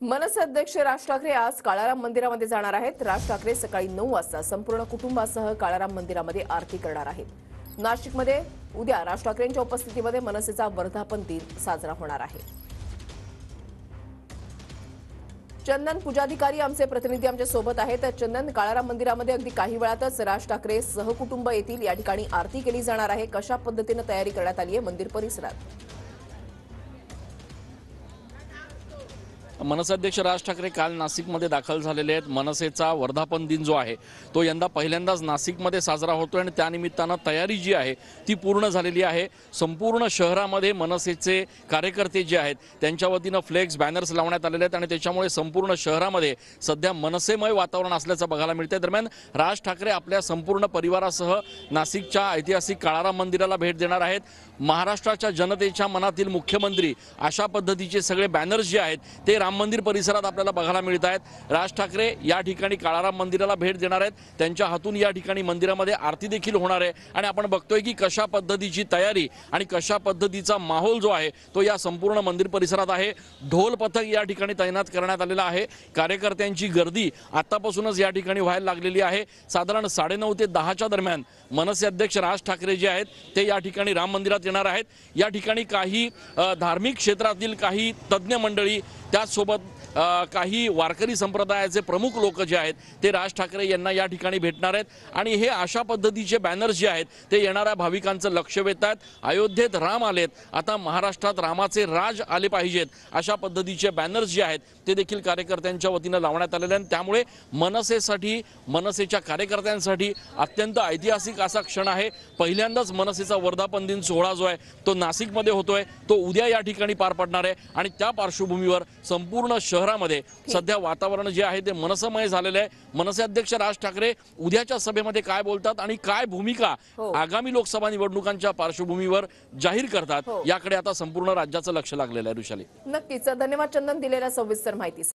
मनसे अध्यक्ष राज ठाकरे आज काळाराम मंदिरामध्ये जाणार आहेत। राज ठाकरे सकाळी 9 वाजता संपूर्ण कुटुंबासह काळाराम मंदिरामध्ये आरती करणार आहेत। नाशिकमध्ये उद्या राज ठाकरेंच्या उपस्थितीमध्ये मनसेचा वर्धापन दिन साजरा होणार आहे। चंदन पूजाधिकारी आमचे प्रतिनिधी आमच्या सोबत आहेत। चंदन, काळाराम मंदिरामध्ये अगदी काही वेळातच राज ठाकरे सहकुटुंब येतील। या ठिकाणी आरती केली जाणार आहे। कशा पद्धतीने तयारी करण्यात आली आहे मंदिर परिसरात? मनसे अध्यक्ष राज ठाकरे काल नाशिकमध्ये दाखल झालेले आहेत। मनसेचा वर्धापन दिन जो आहे तो यंदा पहिल्यांदाच नाशिकमध्ये साजरा होतोय आणि त्यानिमित्तानं तयारी जी आहे ती पूर्ण झालेली आहे। संपूर्ण शहरामध्ये मनसेचे कार्यकर्ते जे आहेत त्यांच्या वतीनं फ्लेक्स बॅनर्स लावण्यात आलेले आहेत आणि त्याच्यामुळे संपूर्ण शहरामध्ये सध्या मनसेमय वातावरण असल्याचं बघायला मिळतंय। दरम्यान राज ठाकरे आपल्या संपूर्ण परिवारासह नाशिकच्या ऐतिहासिक काळाराम मंदिराला भेट देणार आहेत। महाराष्ट्राच्या जनतेच्या मनातील मुख्यमंत्री अशा पद्धतीचे सगळे बॅनर्स जे आहेत ते राम मंदिर परिसरात आपल्याला बघायला मिळत आहेत। राज ठाकरे या ठिकाणी काळाराम मंदिराला भेट देणार आहेत। त्यांच्या हातून या ठिकाणी मंदिरामध्ये आरती देखील होणार आहे आणि आपण बघतोय की कशा पद्धतीची तयारी आणि कशा पद्धतीचा माहोल जो आहे तो या संपूर्ण मंदिर परिसरात आहे। ढोल पथक या ठिकाणी तैनात करण्यात आलेला आहे। कार्यकर्त्यांची गर्दी आतापासूनच या ठिकाणी व्हायला लागलेली आहे। साधारण 9:30 ते 10च्या दरम्यान मनसे अध्यक्ष राज ठाकरे जे आहेत ते या ठिकाणी राम मंदिरात येणार आहेत। या ठिकाणी काही धार्मिक क्षेत्रातील काही तज्ञ मंडळी त्याचसोबत काही वारकरी संप्रदायाचे प्रमुख लोक जे आहेत ते राज ठाकरे यांना या ठिकाणी भेटणार आहेत आणि हे अशा पद्धतीचे बॅनर्स जे आहेत ते येणाऱ्या भाविकांचं लक्ष वेधतात। अयोध्येत राम आलेत, आता महाराष्ट्रात रामाचे राज आले पाहिजेत अशा पद्धतीचे बॅनर्स जे आहेत ते देखील कार्यकर्त्यांच्या वतीनं लावण्यात आलेले आहेत। त्यामुळे मनसेसाठी, मनसेच्या कार्यकर्त्यांसाठी अत्यंत ऐतिहासिक असा क्षण आहे। पहिल्यांदाच मनसेचा वर्धापन दिन सोहळा जो आहे तो नाशिकमध्ये होतोय, तो उद्या या ठिकाणी पार पडणार आहे आणि त्या पार्श्वभूमीवर संपूर्ण शहरामध्ये सध्या वातावरण जे आहे ते मनसमय झालेले आहे। मनसे अध्यक्ष राज ठाकरे उद्याच्या सभेमध्ये काय बोलतात आणि काय भूमिका आगामी लोकसभा निवडणुकांच्या पार्श्वभूमीवर जाहीर करतात याकडे आता संपूर्ण राज्याचं लक्ष लागलेलं आहे। ऋषाली, नक्कीच धन्यवाद चंदन दिलेल्या सविस्तर माहिती।